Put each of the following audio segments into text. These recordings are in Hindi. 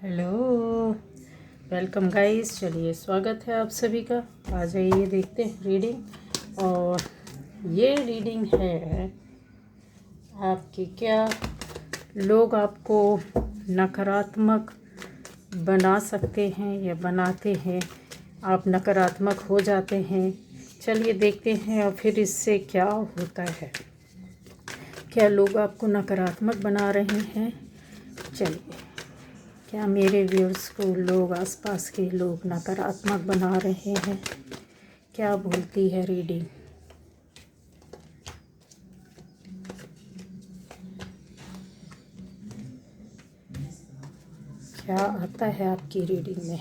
Hello, welcome guys. चलिए, स्वागत है आप सभी का। आ जाइए, देखते हैं रीडिंग। और ये रीडिंग है आपकी, क्या लोग आपको नकारात्मक बना सकते हैं या बनाते हैं, आप नकारात्मक हो जाते हैं। चलिए देखते हैं और फिर इससे क्या होता है। क्या लोग आपको नकारात्मक बना रहे हैं? चलिए, क्या मेरे व्यूअर्स को लोग, आसपास के लोग नकारात्मक बना रहे हैं? क्या बोलती है रीडिंग? क्या आता है आपकी रीडिंग में?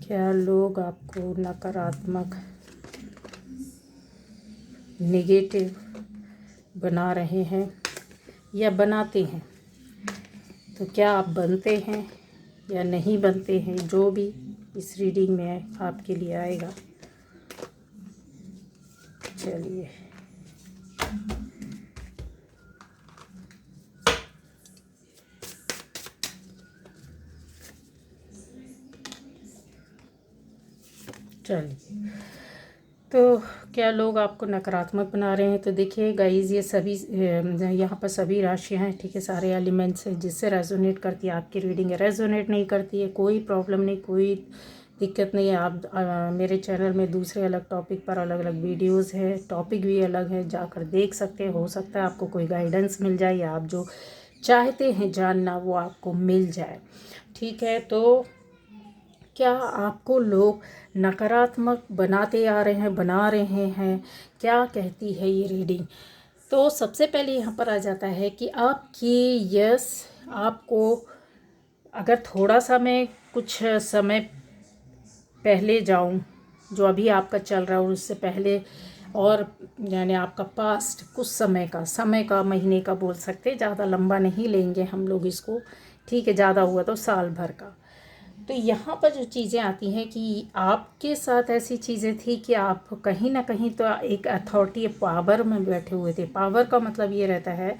क्या लोग आपको नकारात्मक, नेगेटिव बना रहे हैं या बनाते हैं? तो क्या आप बनते हैं या नहीं बनते हैं? जो भी इस रीडिंग में आपके लिए आएगा। चलिए, चलिए। तो क्या लोग आपको नकारात्मक बना रहे हैं? तो देखिए गाइज, ये सभी यहाँ पर सभी राशियाँ हैं, ठीक है, सारे एलिमेंट्स हैं। जिससे रेजोनेट करती है आपकी रीडिंग है, रेजोनेट नहीं करती है कोई प्रॉब्लम नहीं, कोई दिक्कत नहीं है। आप मेरे चैनल में दूसरे अलग टॉपिक पर अलग अलग वीडियोस है, टॉपिक भी अलग है, जाकर देख सकते हैं। हो सकता है आपको कोई गाइडेंस मिल जाए या आप जो चाहते हैं जानना वो आपको मिल जाए, ठीक है। तो क्या आपको लोग नकारात्मक बनाते आ रहे हैं, बना रहे हैं? क्या कहती है ये रीडिंग? तो सबसे पहले यहाँ पर आ जाता है कि आपकी यस, आपको अगर थोड़ा सा मैं कुछ समय पहले जाऊँ, जो अभी आपका चल रहा है और उससे पहले, और यानी आपका पास्ट कुछ समय का महीने का बोल सकते हैं, ज़्यादा लंबा नहीं लेंगे हम लोग इसको, ठीक है। ज़्यादा हुआ तो साल भर का। तो यहाँ पर जो चीज़ें आती हैं कि आपके साथ ऐसी चीज़ें थी कि आप कहीं ना कहीं तो एक अथॉरिटी, पावर में बैठे हुए थे। पावर का मतलब ये रहता है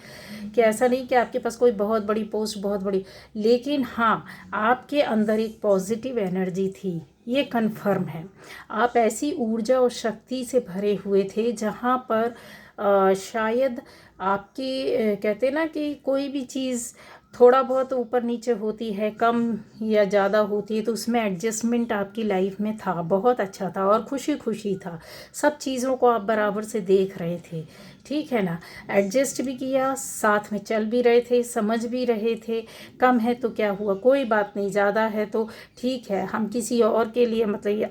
कि ऐसा नहीं कि आपके पास कोई बहुत बड़ी पोस्ट, बहुत बड़ी, लेकिन हाँ, आपके अंदर एक पॉजिटिव एनर्जी थी, ये कन्फर्म है। आप ऐसी ऊर्जा और शक्ति से भरे हुए थे जहाँ पर शायद आपकी कहते ना कि कोई भी चीज़ थोड़ा बहुत ऊपर नीचे होती है, कम या ज़्यादा होती है, तो उसमें एडजस्टमेंट आपकी लाइफ में था, बहुत अच्छा था और खुशी खुशी था। सब चीज़ों को आप बराबर से देख रहे थे, ठीक है ना। एडजस्ट भी किया, साथ में चल भी रहे थे, समझ भी रहे थे। कम है तो क्या हुआ, कोई बात नहीं, ज़्यादा है तो ठीक है, हम किसी और के लिए मतलब ये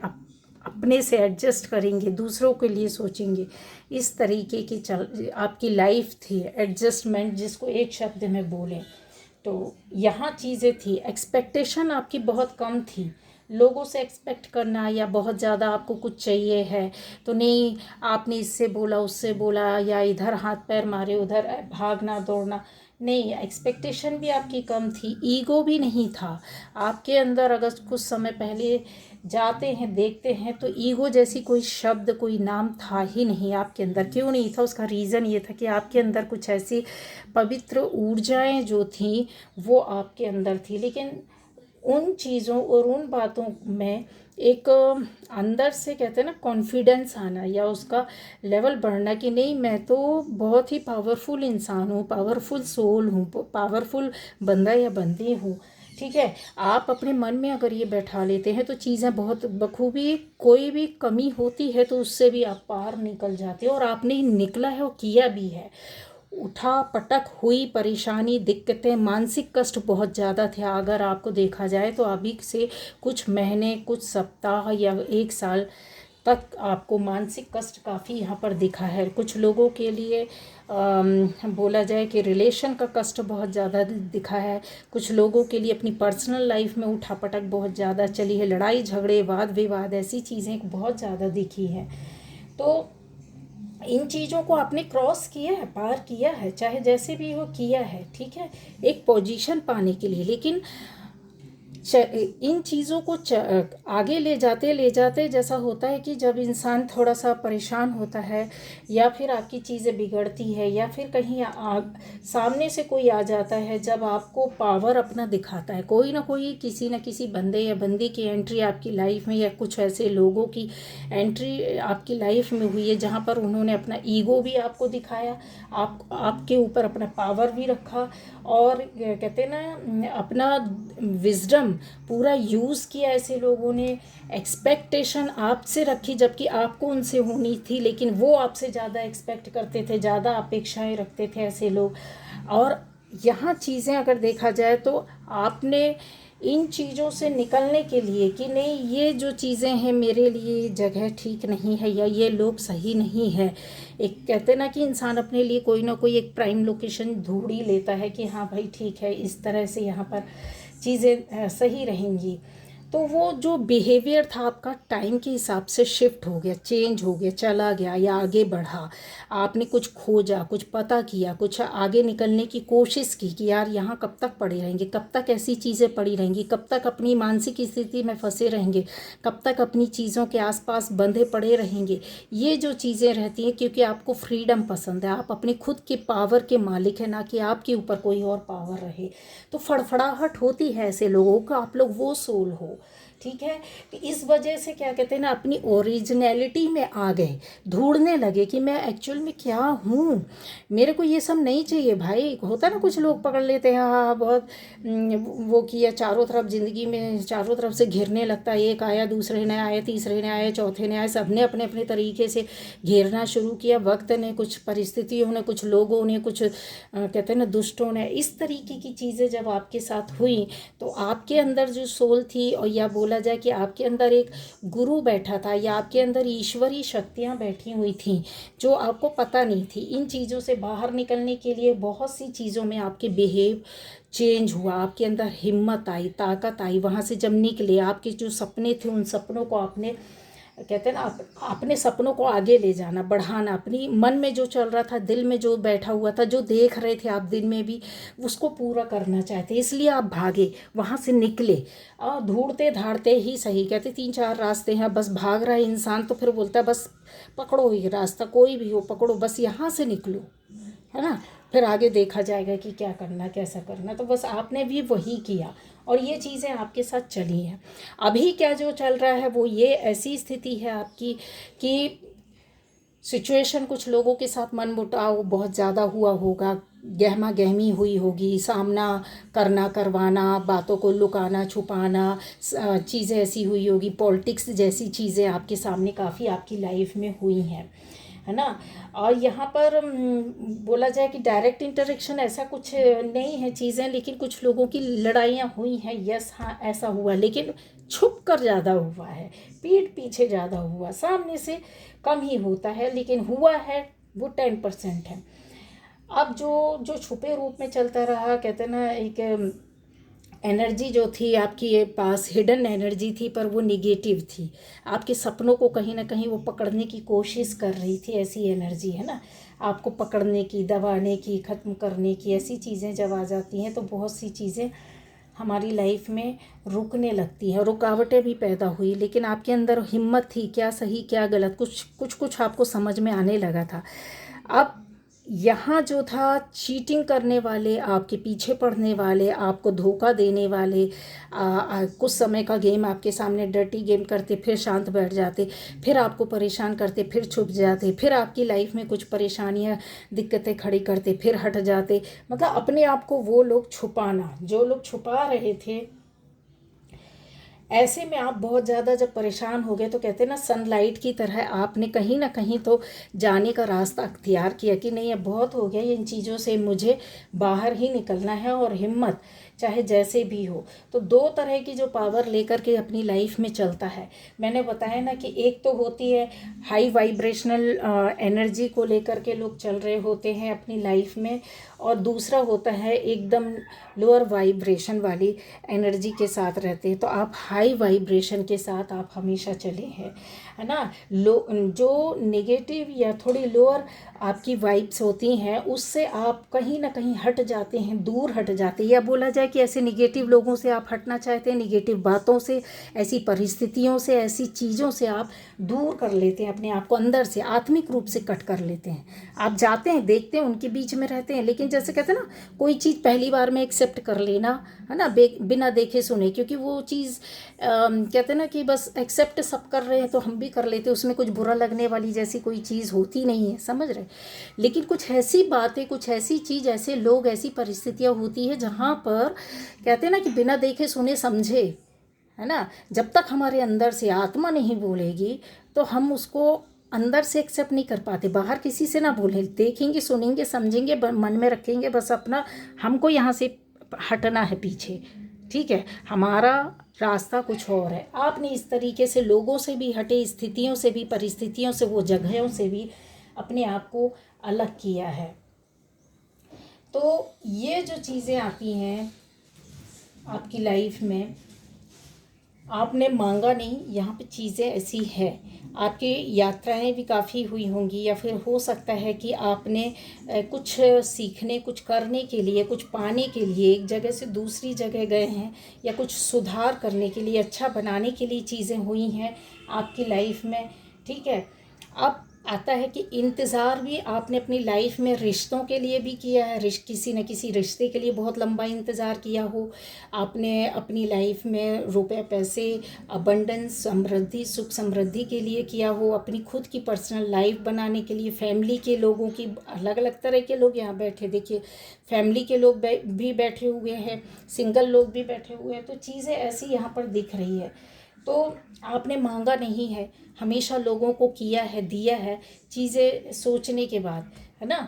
अपने से एडजस्ट करेंगे, दूसरों के लिए सोचेंगे। इस तरीके की चल आपकी लाइफ थी, एडजस्टमेंट जिसको एक शब्द में बोलें तो यहाँ चीज़ें थी। एक्सपेक्टेशन आपकी बहुत कम थी, लोगों से एक्सपेक्ट करना या बहुत ज़्यादा आपको कुछ चाहिए है तो नहीं, आपने इससे बोला उससे बोला या इधर हाथ पैर मारे उधर भागना दौड़ना, नहीं। एक्सपेक्टेशन भी आपकी कम थी, ईगो भी नहीं था आपके अंदर। अगर कुछ समय पहले जाते हैं, देखते हैं, तो ईगो जैसी कोई शब्द, कोई नाम था ही नहीं आपके अंदर। क्यों नहीं था? उसका रीज़न ये था कि आपके अंदर कुछ ऐसी पवित्र ऊर्जाएं जो थी वो आपके अंदर थी। लेकिन उन चीज़ों और उन बातों में एक अंदर से कहते हैं ना कॉन्फिडेंस आना या उसका लेवल बढ़ना कि नहीं, मैं तो बहुत ही पावरफुल इंसान हूँ, पावरफुल सोल हूँ, पावरफुल बंदा या बंदी हूँ, ठीक है। आप अपने मन में अगर ये बैठा लेते हैं तो चीज़ें बहुत बखूबी, कोई भी कमी होती है तो उससे भी आप पार निकल जाते हो, और आपने निकला है और किया भी है। उठा पटक हुई, परेशानी, दिक्कतें, मानसिक कष्ट बहुत ज़्यादा थे। अगर आपको देखा जाए तो अभी से कुछ महीने, कुछ सप्ताह या एक साल तक आपको मानसिक कष्ट काफ़ी यहाँ पर दिखा है। कुछ लोगों के लिए बोला जाए कि रिलेशन का कष्ट बहुत ज़्यादा दिखा है। कुछ लोगों के लिए अपनी पर्सनल लाइफ में उठापटक बहुत ज़्यादा चली है, लड़ाई झगड़े, वाद विवाद, ऐसी चीज़ें बहुत ज़्यादा दिखी हैं। तो इन चीज़ों को आपने क्रॉस किया है, पार किया है, चाहे जैसे भी हो किया है, ठीक है, एक पोजीशन पाने के लिए। लेकिन इन चीज़ों को आगे ले जाते जैसा होता है कि जब इंसान थोड़ा सा परेशान होता है या फिर आपकी चीज़ें बिगड़ती है या फिर कहीं सामने से कोई आ जाता है, जब आपको पावर अपना दिखाता है, कोई ना कोई किसी न किसी बंदे या बंदी की एंट्री आपकी लाइफ में या कुछ ऐसे लोगों की एंट्री आपकी लाइफ में हुई है जहाँ पर उन्होंने अपना ईगो भी आपको दिखाया, आपके ऊपर अपना पावर भी रखा और कहते हैं ना अपना विजडम पूरा यूज़ किया। ऐसे लोगों ने एक्सपेक्टेशन आपसे रखी जबकि आपको उनसे होनी थी, लेकिन वो आपसे ज़्यादा एक्सपेक्ट करते थे, ज़्यादा अपेक्षाएं रखते थे ऐसे लोग। और यहाँ चीज़ें अगर देखा जाए तो आपने इन चीज़ों से निकलने के लिए कि नहीं ये जो चीज़ें हैं मेरे लिए जगह ठीक नहीं है या ये लोग सही नहीं है, एक कहते ना कि इंसान अपने लिए कोई ना कोई एक प्राइम लोकेशन ढूंढ ही लेता है कि हाँ भाई ठीक है, इस तरह से यहाँ पर चीज़ें सही रहेंगी। तो वो जो बिहेवियर था आपका टाइम के हिसाब से शिफ्ट हो गया, चेंज हो गया, चला गया या आगे बढ़ा। आपने कुछ खोजा, कुछ पता किया, कुछ आगे निकलने की कोशिश की कि यार यहाँ कब तक पड़े रहेंगे, कब तक ऐसी चीज़ें पड़ी रहेंगी, कब तक अपनी मानसिक स्थिति में फंसे रहेंगे, कब तक अपनी चीज़ों के आसपास बंधे पड़े रहेंगे। ये जो चीज़ें रहती हैं क्योंकि आपको फ्रीडम पसंद है, आप अपने खुद के पावर के मालिक हैं, ना कि आपके ऊपर कोई और पावर रहे। तो फड़फड़ाहट होती है ऐसे लोगों का, आप लोग वो सोल हो, ठीक है। तो इस वजह से क्या कहते हैं ना अपनी ओरिजिनलिटी में आ गए, ढूंढने लगे कि मैं एक्चुअल में क्या हूँ, मेरे को ये सब नहीं चाहिए भाई। होता ना कुछ लोग पकड़ लेते हैं, हाँ बहुत वो किया, चारों तरफ ज़िंदगी में चारों तरफ से घेरने लगता है, एक आया, दूसरे ने आए, तीसरे ने आए, चौथे ने आए, सब ने अपने अपने तरीके से घेरना शुरू किया। वक्त ने, कुछ परिस्थितियों ने, कुछ लोगों ने, कुछ कहते हैं ना दुष्टों ने, इस तरीके की चीज़ें जब आपके साथ हुई तो आपके अंदर जो सोल थी, और या बोला जाए कि आपके अंदर एक गुरु बैठा था या आपके अंदर ईश्वरीय शक्तियाँ बैठी हुई थी जो आपको पता नहीं थी। इन चीज़ों से बाहर निकलने के लिए बहुत सी चीज़ों में आपके बिहेव चेंज हुआ, आपके अंदर हिम्मत आई, ताकत आई। वहाँ से जब निकले, आपके जो सपने थे उन सपनों को आपने कहते हैं ना अपने सपनों को आगे ले जाना, बढ़ाना, अपनी मन में जो चल रहा था, दिल में जो बैठा हुआ था, जो देख रहे थे आप दिन में भी, उसको पूरा करना चाहते, इसलिए आप भागे, वहाँ से निकले। ढूंढते धाड़ते ही सही, कहते 3-4 रास्ते हैं, बस भाग रहा है इंसान तो फिर बोलता है बस पकड़ो ये रास्ता, कोई भी हो पकड़ो, बस यहाँ से निकलो, है ना, फिर आगे देखा जाएगा कि क्या करना, कैसा करना। तो बस आपने भी वही किया और ये चीज़ें आपके साथ चली हैं। अभी क्या जो चल रहा है वो ये ऐसी स्थिति है आपकी कि सिचुएशन, कुछ लोगों के साथ मनमुटाव बहुत ज़्यादा हुआ होगा, गहमा गहमी हुई होगी, सामना करना, करवाना, बातों को लुकाना, छुपाना, चीज़ें ऐसी हुई होगी, पॉलिटिक्स जैसी चीज़ें आपके सामने काफ़ी आपकी लाइफ में हुई हैं, है ना। और यहाँ पर बोला जाए कि डायरेक्ट इंटरेक्शन ऐसा कुछ नहीं है चीज़ें, लेकिन कुछ लोगों की लड़ाइयाँ हुई हैं, यस हाँ ऐसा हुआ, लेकिन छुप कर ज़्यादा हुआ है, पीठ पीछे ज़्यादा हुआ, सामने से कम ही होता है, लेकिन हुआ है वो 10% है। अब जो जो छुपे रूप में चलता रहा, कहते हैं ना एक एनर्जी जो थी आपकी ये पास, हिडन एनर्जी थी, पर वो निगेटिव थी, आपके सपनों को कहीं ना कहीं वो पकड़ने की कोशिश कर रही थी। ऐसी एनर्जी है ना, आपको पकड़ने की, दबाने की, ख़त्म करने की, ऐसी चीज़ें जब आ जाती हैं तो बहुत सी चीज़ें हमारी लाइफ में रुकने लगती हैं, रुकावटें भी पैदा हुई, लेकिन आपके अंदर हिम्मत थी, क्या सही क्या गलत, कुछ आपको समझ में आने लगा था। अब यहाँ जो था चीटिंग करने वाले, आपके पीछे पड़ने वाले, आपको धोखा देने वाले, कुछ समय का गेम आपके सामने डर्टी गेम करते, फिर शांत बैठ जाते, फिर आपको परेशान करते, फिर छुप जाते, फिर आपकी लाइफ में कुछ परेशानियाँ दिक्कतें खड़ी करते, फिर हट जाते। मतलब अपने आप को वो लोग छुपाना, जो लोग छुपा रहे थे, ऐसे में आप बहुत ज़्यादा जब परेशान हो गए तो कहते हैं ना सनलाइट की तरह आपने कहीं ना कहीं तो जाने का रास्ता अख्तियार किया कि नहीं अब बहुत हो गया, इन चीज़ों से मुझे बाहर ही निकलना है, और हिम्मत चाहे जैसे भी हो। तो 2 तरह की जो पावर लेकर के अपनी लाइफ में चलता है, मैंने बताया ना कि एक तो होती है हाई वाइब्रेशनल एनर्जी को लेकर के लोग चल रहे होते हैं अपनी लाइफ में, और दूसरा होता है एकदम लोअर वाइब्रेशन वाली एनर्जी के साथ रहते हैं। तो आप हाई हाई वाइब्रेशन के साथ आप हमेशा चले हैं, है ना। जो नेगेटिव या थोड़ी लोअर आपकी वाइब्स होती हैं उससे आप कहीं ना कहीं हट जाते हैं, दूर हट जाते हैं, या बोला जाए कि ऐसे निगेटिव लोगों से आप हटना चाहते हैं, निगेटिव बातों से, ऐसी परिस्थितियों से, ऐसी चीज़ों से आप दूर कर लेते हैं अपने आप को, अंदर से आत्मिक रूप से कट कर लेते हैं। आप जाते हैं, देखते हैं, उनके बीच में रहते हैं, लेकिन जैसे कहते हैं ना, कोई चीज़ पहली बार में एक्सेप्ट कर लेना, है ना, बिना देखे सुने, क्योंकि वो चीज़ कहते हैं ना कि बस एक्सेप्ट सब कर रहे हैं तो हम भी कर लेते हैं, उसमें कुछ बुरा लगने वाली जैसी कोई चीज़ होती नहीं है, समझ रहे। लेकिन कुछ ऐसी बातें, कुछ ऐसी चीज़, ऐसे लोग, ऐसी परिस्थितियाँ होती है जहाँ पर कहते हैं ना कि बिना देखे सुने समझे, है ना, जब तक हमारे अंदर से आत्मा नहीं बोलेगी तो हम उसको अंदर से एक्सेप्ट नहीं कर पाते। बाहर किसी से ना बोले, देखेंगे, सुनेंगे, समझेंगे, मन में रखेंगे बस अपना, हमको यहाँ से हटना है पीछे, ठीक है, हमारा रास्ता कुछ और है। आपने इस तरीके से लोगों से भी हटे, स्थितियों से भी, परिस्थितियों से, वो जगहों से भी अपने आप को अलग किया है। तो ये जो चीज़ें आती हैं आपकी लाइफ में, आपने मांगा नहीं, यहाँ पे चीज़ें ऐसी है। आपकी यात्राएं भी काफ़ी हुई होंगी, या फिर हो सकता है कि आपने कुछ सीखने, कुछ करने के लिए, कुछ पाने के लिए एक जगह से दूसरी जगह गए हैं, या कुछ सुधार करने के लिए, अच्छा बनाने के लिए चीज़ें हुई हैं आपकी लाइफ में, ठीक है। अब आता है कि इंतज़ार भी आपने अपनी लाइफ में रिश्तों के लिए भी किया है, किसी न किसी रिश्ते के लिए बहुत लंबा इंतज़ार किया हो आपने अपनी लाइफ में, रुपए पैसे, अबंडेंस, समृद्धि, सुख समृद्धि के लिए किया हो, अपनी खुद की पर्सनल लाइफ बनाने के लिए, फैमिली के लोगों की, अलग अलग तरह के लोग यहाँ बैठे, देखिए फैमिली के लोग भी बैठे हुए हैं, सिंगल लोग भी बैठे हुए हैं, तो चीज़ें ऐसी यहाँ पर दिख रही है। तो आपने मांगा नहीं है, हमेशा लोगों को किया है, दिया है, चीज़ें सोचने के बाद, है ना,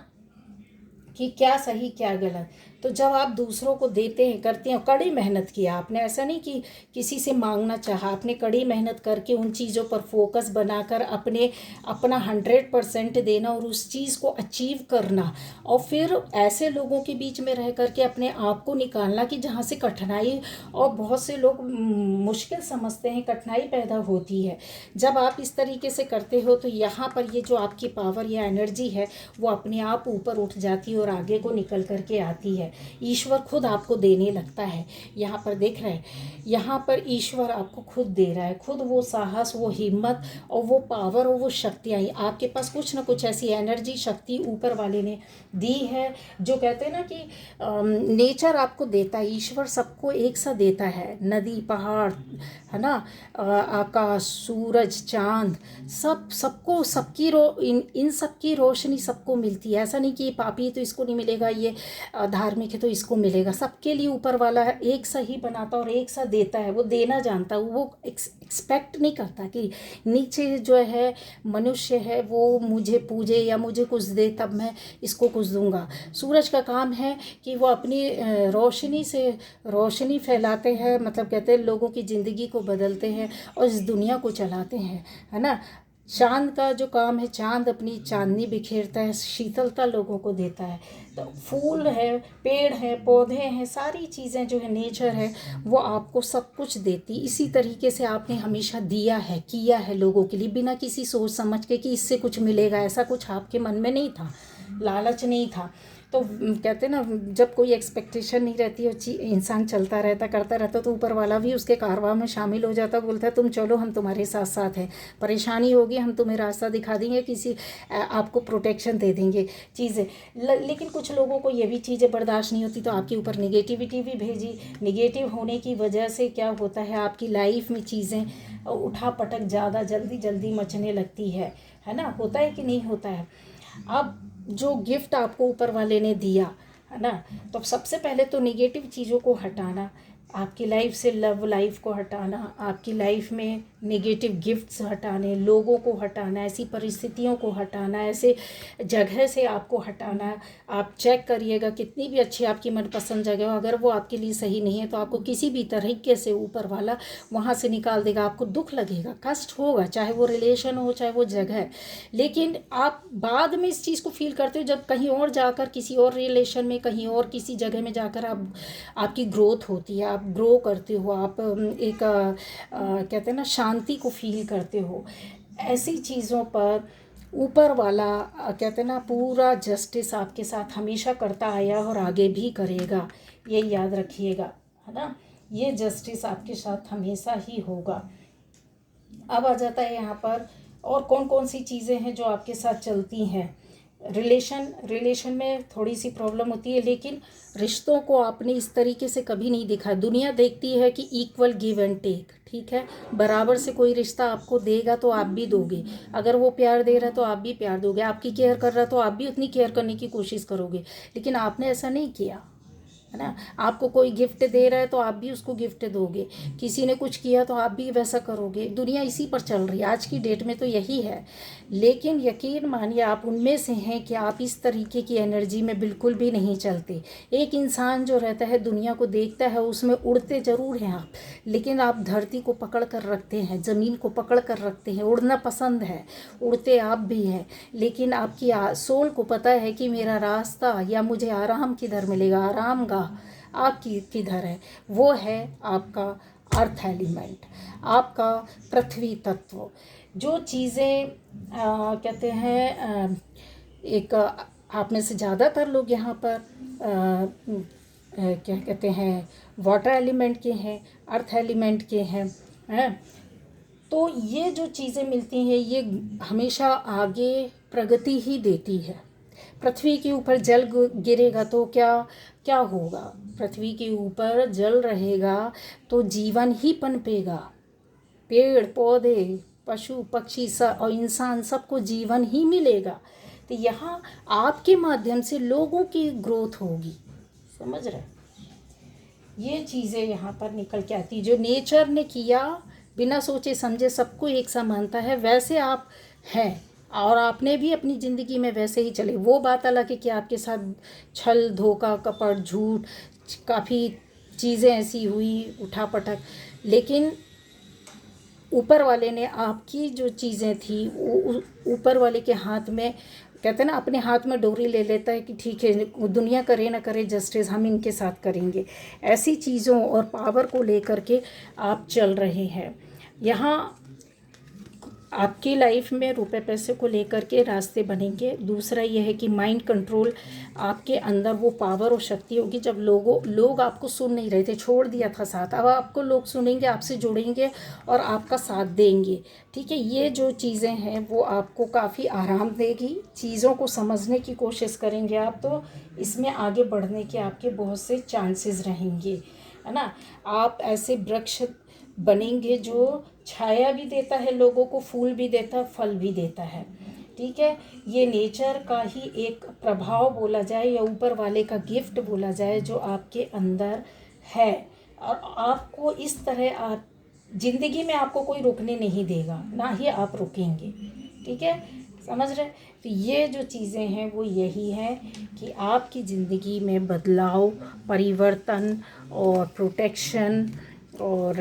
कि क्या सही क्या गलत। तो जब आप दूसरों को देते हैं, करते हैं, कड़ी मेहनत किया आपने, ऐसा नहीं कि किसी से मांगना चाहा, आपने कड़ी मेहनत करके उन चीज़ों पर फोकस बनाकर अपना 100% देना और उस चीज़ को अचीव करना, और फिर ऐसे लोगों के बीच में रह करके अपने आप को निकालना कि जहाँ से कठिनाई, और बहुत से लोग मुश्किल समझते हैं, कठिनाई पैदा होती है। जब आप इस तरीके से करते हो तो यहाँ पर ये जो आपकी पावर या एनर्जी है वो अपने आप ऊपर उठ जाती है और आगे को निकल करके आती है। ईश्वर खुद आपको देने लगता है। यहाँ पर देख रहे हैं, यहाँ पर ईश्वर आपको खुद दे रहा है, खुद वो साहस, वो हिम्मत और वो पावर और वो शक्तियाँ, आपके पास कुछ ना कुछ ऐसी एनर्जी, शक्ति ऊपर वाले ने दी है। जो कहते हैं ना कि नेचर आपको देता है, ईश्वर सबको एक सा देता है, नदी, पहाड़, है ना, आकाश, सूरज, चांद, सबको, इन सब की रोशनी सबको मिलती है। ऐसा नहीं कि ये पापी है तो इसको नहीं मिलेगा, ये धार्मिक है तो इसको मिलेगा। सबके लिए ऊपर वाला है एक सा ही बनाता और एक सा देता है, वो देना जानता है। वो एक्सपेक्ट नहीं करता कि नीचे जो है मनुष्य है वो मुझे पूजे या मुझे कुछ दे तब मैं इसको कुछ दूंगा। सूरज का काम है कि वो अपनी रोशनी से रोशनी फैलाते हैं, मतलब कहते हैं लोगों की ज़िंदगी को बदलते हैं और इस दुनिया को चलाते हैं, है ना। चांद का जो काम है, चांद अपनी चांदनी बिखेरता है, शीतलता लोगों को देता है। तो फूल है, पेड़ है, पौधे हैं, सारी चीज़ें जो है, नेचर है, वो आपको सब कुछ देती। इसी तरीके से आपने हमेशा दिया है, किया है लोगों के लिए, बिना किसी सोच समझ के कि इससे कुछ मिलेगा, ऐसा कुछ आपके मन में नहीं था, लालच नहीं था। तो कहते ना, जब कोई एक्सपेक्टेशन नहीं रहती और इंसान चलता रहता, करता रहता, तो ऊपर वाला भी उसके कारवां में शामिल हो जाता, बोलता है तुम चलो, हम तुम्हारे साथ साथ हैं, परेशानी होगी हम तुम्हें रास्ता दिखा देंगे, किसी आपको प्रोटेक्शन दे देंगे चीज़ें। लेकिन कुछ लोगों को ये भी चीज़ें बर्दाश्त नहीं होती, तो आपके ऊपर निगेटिविटी भी भेजी। निगेटिव होने की वजह से क्या होता है, आपकी लाइफ में चीज़ें उठा पटक ज़्यादा जल्दी जल्दी मचने लगती है ना। होता है कि नहीं होता है। अब जो गिफ्ट आपको ऊपर वाले ने दिया, है ना, तो सबसे पहले तो निगेटिव चीज़ों को हटाना, आपकी लाइफ से लव लाइफ को हटाना, आपकी लाइफ में नेगेटिव गिफ्ट्स हटाने, लोगों को हटाना, ऐसी परिस्थितियों को हटाना, ऐसे जगह से आपको हटाना। आप चेक करिएगा कितनी भी अच्छी आपकी मनपसंद जगह हो, अगर वो आपके लिए सही नहीं है तो आपको किसी भी तरीके से ऊपर वाला वहाँ से निकाल देगा। आपको दुख लगेगा, कष्ट होगा, चाहे वो रिलेशन हो चाहे वो जगह, लेकिन आप बाद में इस चीज़ को फील करते हो जब कहीं और जाकर, किसी और रिलेशन में, कहीं और किसी जगह में जाकर आपकी ग्रोथ होती है, आप ग्रो करते हो, आप एक कहते हैं ना शांति को फील करते हो। ऐसी चीज़ों पर ऊपर वाला कहते हैं ना पूरा जस्टिस आपके साथ हमेशा करता आया और आगे भी करेगा, ये याद रखिएगा, है ना। ये जस्टिस आपके साथ हमेशा ही होगा। अब आ जाता है यहाँ पर और कौन कौन सी चीज़ें हैं जो आपके साथ चलती हैं। रिलेशन में थोड़ी सी प्रॉब्लम होती है, लेकिन रिश्तों को आपने इस तरीके से कभी नहीं देखा। दुनिया देखती है कि इक्वल गिव एंड टेक, ठीक है, बराबर से कोई रिश्ता आपको देगा तो आप भी दोगे। अगर वो प्यार दे रहा है तो आप भी प्यार दोगे, आपकी केयर कर रहा है तो आप भी उतनी केयर करने की कोशिश करोगे। लेकिन आपने ऐसा नहीं किया, है ना। आपको कोई गिफ्ट दे रहा है तो आप भी उसको गिफ्ट दोगे, किसी ने कुछ किया तो आप भी वैसा करोगे। दुनिया इसी पर चल रही है, आज की डेट में तो यही है। लेकिन यकीन मानिए आप उनमें से हैं कि आप इस तरीके की एनर्जी में बिल्कुल भी नहीं चलते। एक इंसान जो रहता है दुनिया को देखता है, उसमें उड़ते ज़रूर हैं आप, लेकिन आप धरती को पकड़ कर रखते हैं, ज़मीन को पकड़ कर रखते हैं। उड़ना पसंद है, उड़ते आप भी हैं, लेकिन आपकी सोल को पता है कि मेरा रास्ता या मुझे आराम किधर मिलेगा, आराम गाह आपकी किधर है। वो है आपका अर्थ एलिमेंट, आपका पृथ्वी तत्व। जो चीज़ें कहते हैं एक आप में से ज़्यादातर लोग यहाँ पर क्या कहते हैं वाटर एलिमेंट के हैं, अर्थ एलिमेंट के हैं। तो ये जो चीज़ें मिलती हैं ये हमेशा आगे प्रगति ही देती है। पृथ्वी के ऊपर जल गिरेगा तो क्या क्या होगा, पृथ्वी के ऊपर जल रहेगा तो जीवन ही पनपेगा। पेड़ पौधे, पशु पक्षी और इंसान सबको जीवन ही मिलेगा। तो यहाँ आपके माध्यम से लोगों की ग्रोथ होगी, समझ रहे। ये चीज़ें यहाँ पर निकल के आती, जो नेचर ने किया बिना सोचे समझे सबको एक सा मानता है, वैसे आप हैं और आपने भी अपनी ज़िंदगी में वैसे ही चले। वो बात अलग है कि आपके साथ छल धोखा कपट झूठ काफ़ी चीज़ें ऐसी हुई उठापटक, लेकिन ऊपर वाले ने आपकी जो चीज़ें थी ऊपर वाले के हाथ में, कहते हैं ना अपने हाथ में डोरी ले लेता है कि ठीक है दुनिया करे ना करे जस्टिस, हम इनके साथ करेंगे। ऐसी चीज़ों और पावर को लेकर के आप चल रहे हैं। यहाँ आपकी लाइफ में रुपए पैसे को लेकर के रास्ते बनेंगे। दूसरा यह है कि माइंड कंट्रोल, आपके अंदर वो पावर और शक्ति होगी। जब लोग आपको सुन नहीं रहे थे, छोड़ दिया था साथ, अब आपको लोग सुनेंगे, आपसे जुड़ेंगे और आपका साथ देंगे, ठीक है। ये जो चीज़ें हैं वो आपको काफ़ी आराम देगी, चीज़ों को समझने की कोशिश करेंगे आप, तो इसमें आगे बढ़ने के आपके बहुत से चांसेस रहेंगे, है ना। आप ऐसे वृक्ष बनेंगे जो छाया भी देता है लोगों को, फूल भी देता है, फल भी देता है, ठीक है। ये नेचर का ही एक प्रभाव बोला जाए या ऊपर वाले का गिफ्ट बोला जाए जो आपके अंदर है। और आपको इस तरह आप ज़िंदगी में आपको कोई रुकने नहीं देगा, ना ही आप रुकेंगे, ठीक है, समझ रहे। तो ये जो चीज़ें हैं वो यही है कि आपकी ज़िंदगी में बदलाव, परिवर्तन और प्रोटेक्शन, और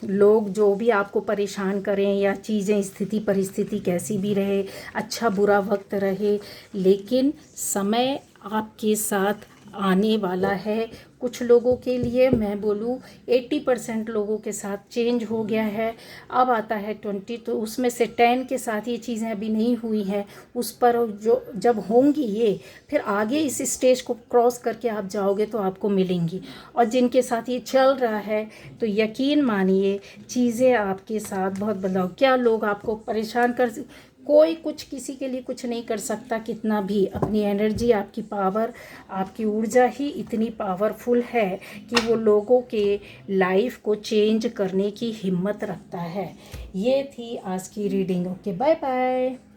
लोग जो भी आपको परेशान करें या चीज़ें स्थिति परिस्थिति कैसी भी रहे, अच्छा बुरा वक्त रहे, लेकिन समय आपके साथ आने वाला है। कुछ लोगों के लिए मैं बोलूँ 80% लोगों के साथ चेंज हो गया है, अब आता है 20, तो उसमें से 10 के साथ ये चीज़ें अभी नहीं हुई हैं, उस पर जो जब होंगी ये फिर आगे इस स्टेज को क्रॉस करके आप जाओगे तो आपको मिलेंगी। और जिनके साथ ये चल रहा है तो यकीन मानिए चीज़ें आपके साथ बहुत बदलाव। क्या लोग आपको परेशान कर, कोई कुछ किसी के लिए कुछ नहीं कर सकता, कितना भी अपनी एनर्जी, आपकी पावर, आपकी ऊर्जा ही इतनी पावरफुल है कि वो लोगों के लाइफ को चेंज करने की हिम्मत रखता है। ये थी आज की रीडिंग। Okay, bye bye.